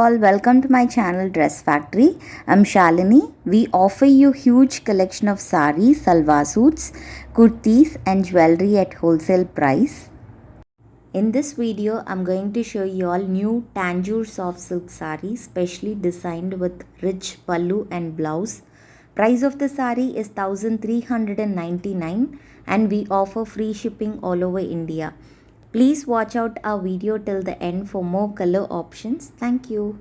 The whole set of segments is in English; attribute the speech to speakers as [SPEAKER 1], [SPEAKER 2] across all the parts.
[SPEAKER 1] all, welcome to my channel Dress Factory. I'm Shalini. We offer you huge collection of sarees, salwar suits, kurtis and jewelry at wholesale price. In this video, I'm going to show you all new Thanjavur soft silk sarees specially designed with rich pallu and blouse. Price of the saree is 1399 and we offer free shipping all over India. Please watch out our video till the end for more color options. Thank you.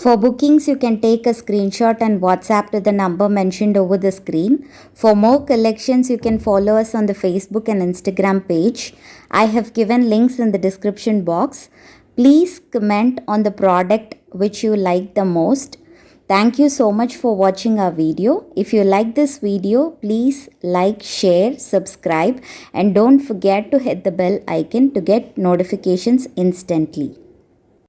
[SPEAKER 1] For bookings, you can take a screenshot and WhatsApp to the number mentioned over the screen. For more collections, you can follow us on the Facebook and Instagram page. I have given links in the description box. Please comment on the product which you like the most. Thank you so much for watching our video. If you like this video, please like, share, subscribe and don't forget to hit the bell icon to get notifications instantly.